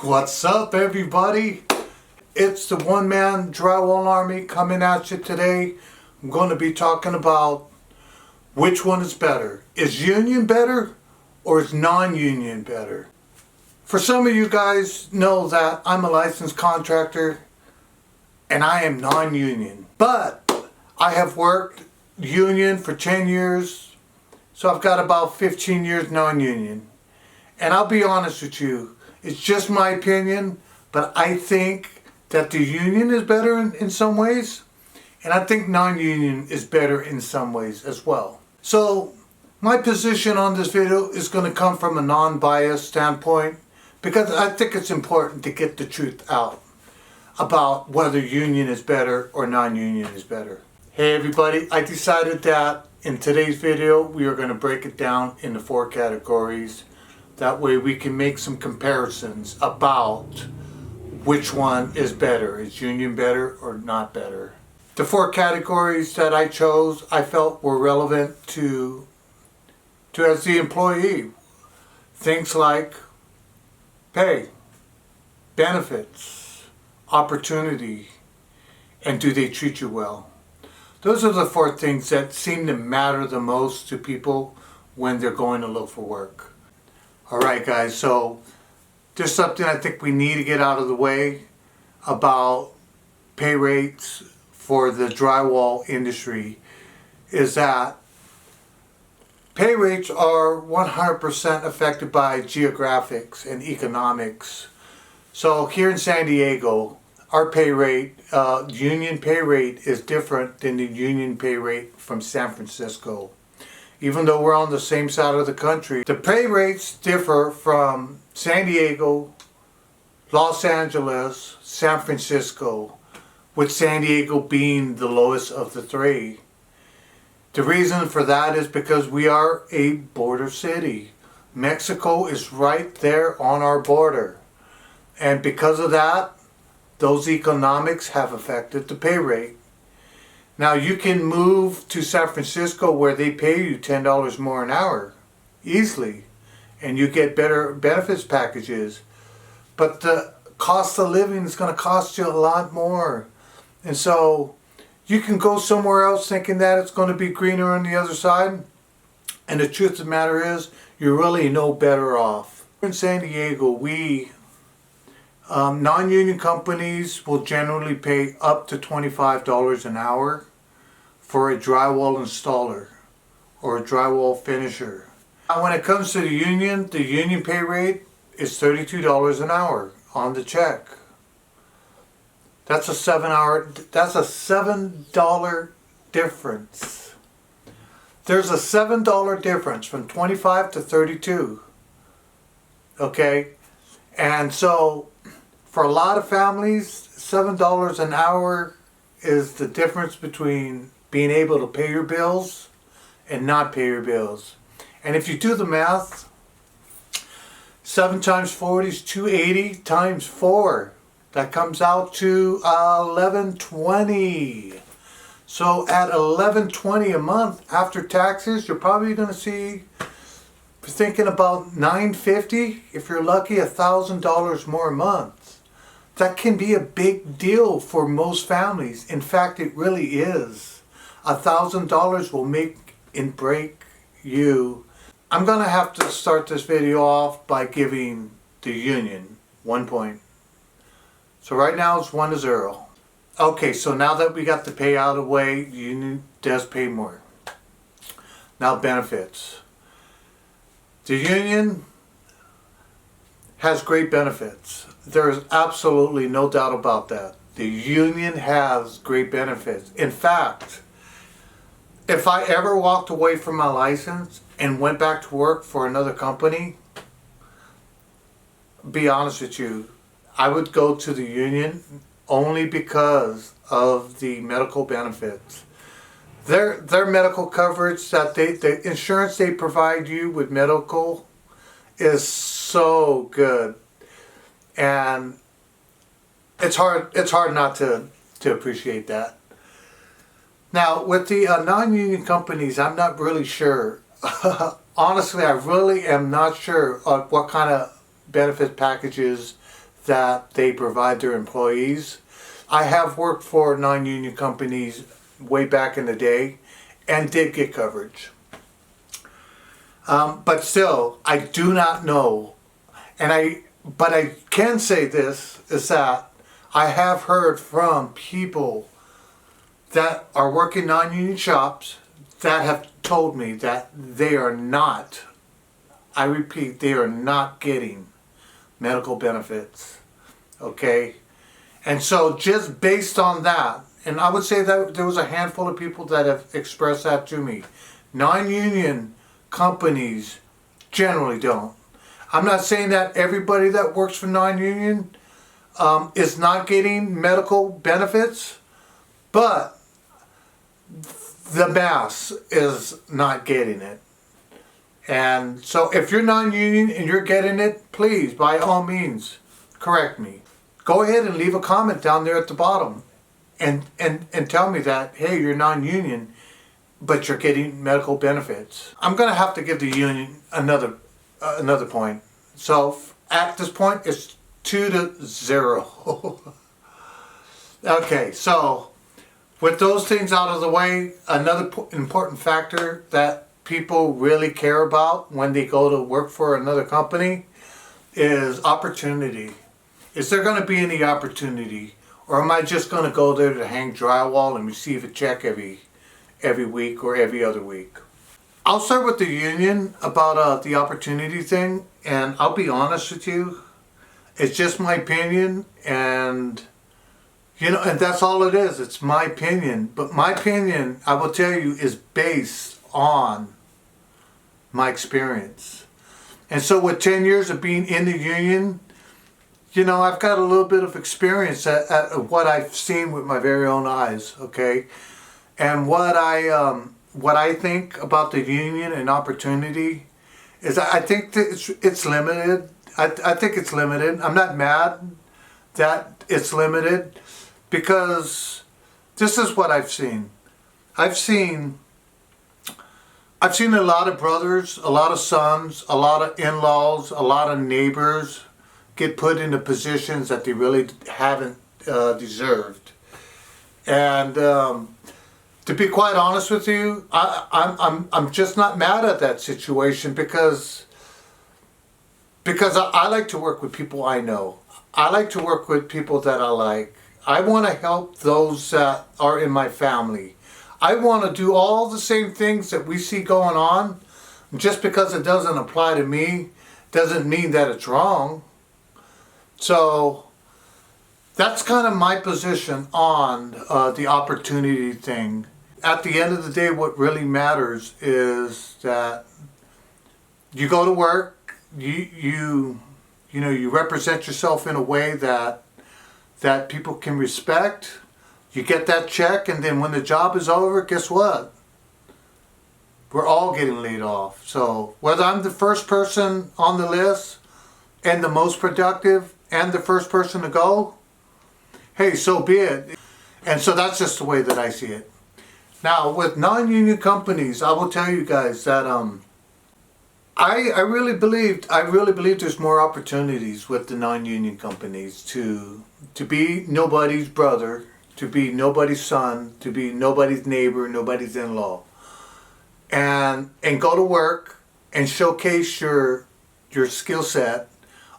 What's up, everybody? It's the one-man drywall army coming at you today. I'm going to be talking about which one is better. Is union better or is non-union better? For some of you guys know that I'm a licensed contractor and I am non-union. But I have worked union for 10 years, so I've got about 15 years non-union. And I'll be honest with you, it's just my opinion, but I think that the union is better in some ways, and I think non-union is better in some ways as well. So my position on this video is going to come from a non-biased standpoint, because I think it's important to get the truth out about whether union is better or non-union is better. Hey everybody, I decided that in today's video we are going to break it down into 4 categories. That way we can make some comparisons about which one is better. Is union better or not better? The 4 categories that I chose, I felt were relevant to as the employee. Things like pay, benefits, opportunity, and do they treat you well? Those are the 4 things that seem to matter the most to people when they're going to look for work. Alright guys, so there's something I think we need to get out of the way about pay rates for the drywall industry, is that pay rates are 100% affected by geographics and economics. So here in San Diego, our pay rate, union pay rate, is different than the union pay rate from San Francisco. Even though we're on the same side of the country, the pay rates differ from San Diego, Los Angeles, San Francisco, with San Diego being the lowest of the 3. The reason for that is because we are a border city. Mexico is right there on our border. And because of that, those economics have affected the pay rate. Now you can move to San Francisco where they pay you $10 more an hour easily, and you get better benefits packages, but the cost of living is going to cost you a lot more. And so you can go somewhere else thinking that it's going to be greener on the other side, and the truth of the matter is you're really no better off. In San Diego, we non-union companies will generally pay up to $25 an hour for a drywall installer or a drywall finisher. Now when it comes to the union pay rate is $32 an hour on the check. That's a $7 difference. There's a $7 difference from 25 to 32. Okay? And so for a lot of families, $7 an hour is the difference between being able to pay your bills and not pay your bills. And if you do the math, 7 times 40 is 280 times 4. That comes out to $11.20. So at $11.20 a month after taxes, you're probably going to see, thinking about $950, if you're lucky, $1,000 more a month. That can be a big deal for most families. In fact, it really is. $1,000 will make and break you. I'm going to have to start this video off by giving the union 1 point. So right now it's 1-0. Okay, so now that we got the pay out of the way, the union does pay more. Now benefits. The union has great benefits. There is absolutely no doubt about that. The union has great benefits. In fact, if I ever walked away from my license and went back to work for another company, be honest with you, I would go to the union only because of the medical benefits. Their medical coverage, that the insurance they provide you with medical, is so good. And it's hard not to appreciate that. Now with the non-union companies, I'm not really sure. Honestly, I really am not sure what kind of benefit packages that they provide their employees. I have worked for non-union companies way back in the day and did get coverage. But still, I do not know. But I can say this, is that I have heard from people that are working non-union shops that have told me that they are not, I repeat, they are not getting medical benefits. Okay? And so just based on that, and I would say that there was a handful of people that have expressed that to me. Non-union companies generally don't. I'm not saying that everybody that works for non-union is not getting medical benefits, but the mass is not getting it. And so if you're non-union and you're getting it, please, by all means, correct me. Go ahead and leave a comment down there at the bottom and tell me that, hey, you're non-union, but you're getting medical benefits. I'm going to have to give the union another point. So at this point, it's 2-0. Okay, so with those things out of the way, another important factor that people really care about when they go to work for another company is opportunity. Is there going to be any opportunity, or am I just going to go there to hang drywall and receive a check every week or every other week? I'll start with the union about the opportunity thing, and I'll be honest with you, it's just my opinion, and and that's all it is. It's my opinion, but my opinion, I will tell you, is based on my experience. And so with 10 years of being in the union, I've got a little bit of experience at what I've seen with my very own eyes, okay? And what I think about the union and opportunity is I think that it's limited. I think it's limited. I'm not mad that it's limited, because this is what I've seen. I've seen a lot of brothers, a lot of sons, a lot of in-laws, a lot of neighbors get put into positions that they really haven't deserved. And to be quite honest with you, I'm just not mad at that situation, because I like to work with people I know. I like to work with people that I like. I want to help those that are in my family. I want to do all the same things that we see going on. Just because it doesn't apply to me doesn't mean that it's wrong. So that's kind of my position on the opportunity thing. At the end of the day, what really matters is that you go to work, you represent yourself in a way that people can respect. You get that check, and then when the job is over, guess what? We're all getting laid off. So whether I'm the first person on the list and the most productive and the first person to go, hey, so be it. And so that's just the way that I see it. Now, with non-union companies, I will tell you guys that I really believe there's more opportunities with the non-union companies to be nobody's brother, to be nobody's son, to be nobody's neighbor, nobody's in-law, and go to work and showcase your skill set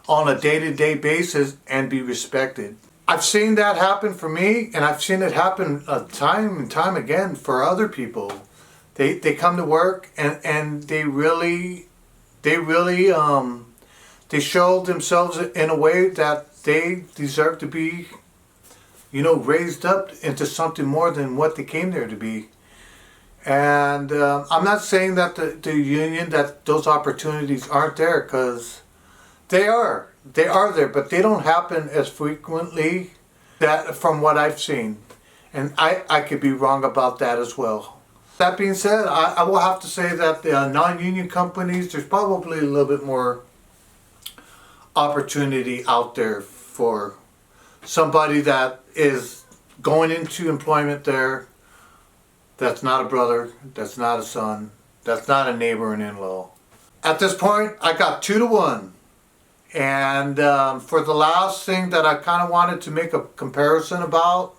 on a day-to-day basis and be respected. I've seen that happen for me, and I've seen it happen time and time again for other people. They come to work and they show themselves in a way that they deserve to be, raised up into something more than what they came there to be. And I'm not saying that the union, that those opportunities aren't there, because they are there, but they don't happen as frequently that from what I've seen. And I could be wrong about that as well. That being said, I will have to say that the non-union companies, there's probably a little bit more opportunity out there for somebody that is going into employment there, that's not a brother, that's not a son, that's not a neighbor and in-law. At this point, I got 2-1. And for the last thing that I kind of wanted to make a comparison about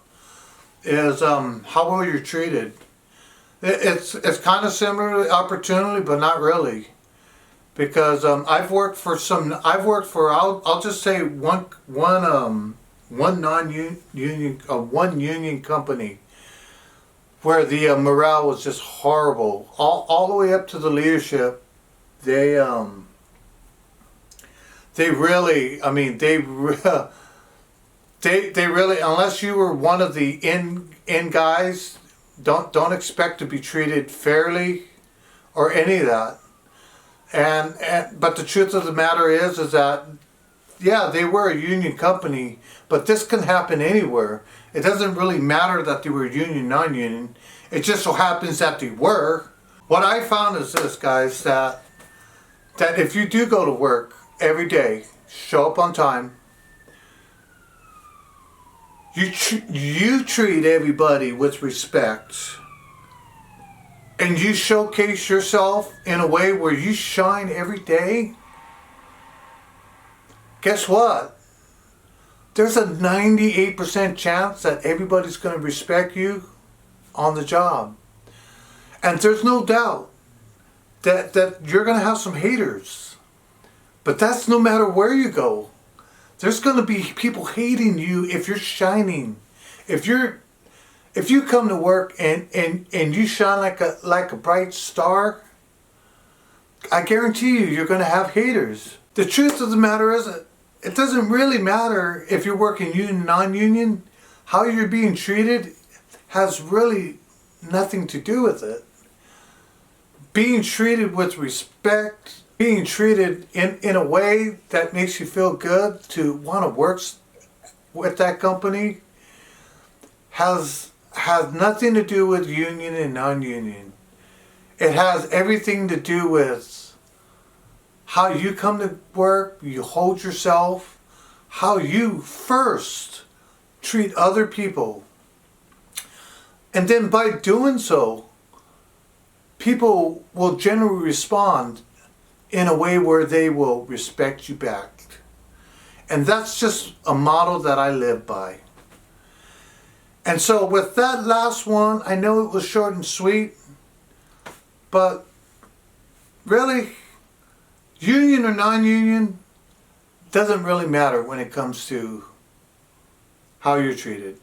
is how well you're treated. It's kind of similar to opportunity, but not really, because I've worked for I'll just say one non-union one union company where the morale was just horrible, all the way up to the leadership. They really, I mean, they really, unless you were one of the in guys, don't expect to be treated fairly or any of that. And but the truth of the matter is that yeah, they were a union company, but this can happen anywhere. It doesn't really matter that they were union, non-union. It just so happens that they were. What I found is this, guys, that if you do go to work every day, show up on time, you treat everybody with respect, and you showcase yourself in a way where you shine every day, guess what? There's a 98% chance that everybody's going to respect you on the job. And there's no doubt that you're going to have some haters. But that's no matter where you go. There's going to be people hating you if you're shining. If you come to work and you shine like a bright star, I guarantee you're going to have haters. The truth of the matter is, it doesn't really matter if you're working union, non-union. How you're being treated has really nothing to do with it. Being treated with respect, being treated in a way that makes you feel good to want to work with that company has nothing to do with union and non-union. It has everything to do with how you come to work, you hold yourself, how you first treat other people. And then by doing so, people will generally respond in a way where they will respect you back. And that's just a model that I live by. And so with that last one, I know it was short and sweet, but really, union or non-union doesn't really matter when it comes to how you're treated.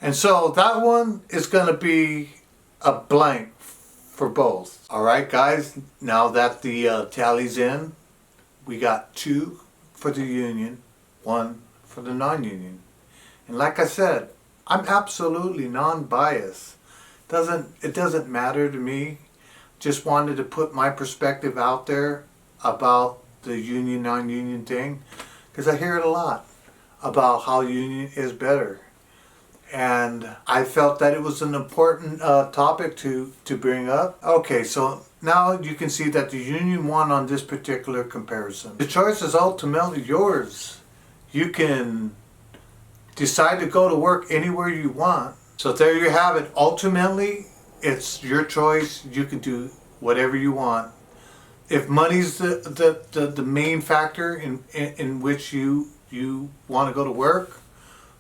And so that one is going to be a blank for both. All right, guys, now that the tally's in, we got 2 for the union, 1 for the non-union. And like I said, I'm absolutely non-biased. It doesn't matter to me. Just wanted to put my perspective out there about the union, non-union thing, because I hear it a lot about how union is better. And I felt that it was an important topic to bring up. Okay, so now you can see that the union won on this particular comparison. The choice is ultimately yours. You can decide to go to work anywhere you want. So there you have it. Ultimately, it's your choice. You can do whatever you want. If money's the main factor in which you want to go to work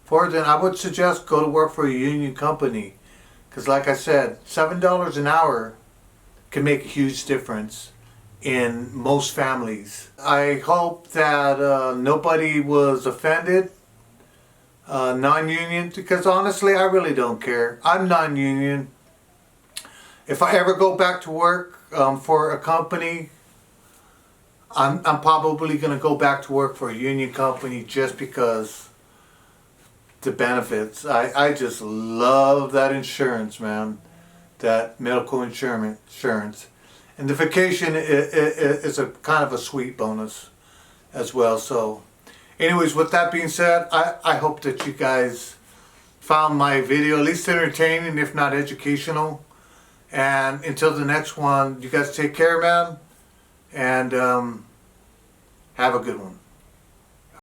for, then I would suggest go to work for a union company. Because like I said, $7 an hour can make a huge difference in most families. I hope that nobody was offended, non-union, because honestly I really don't care. I'm non-union. If I ever go back to work for a company, I'm probably going to go back to work for a union company just because the benefits. I just love that insurance, man. That medical insurance. And the vacation is a kind of a sweet bonus as well. So anyways, with that being said, I hope that you guys found my video at least entertaining, if not educational. And until the next one, you guys take care, man. And have a good one.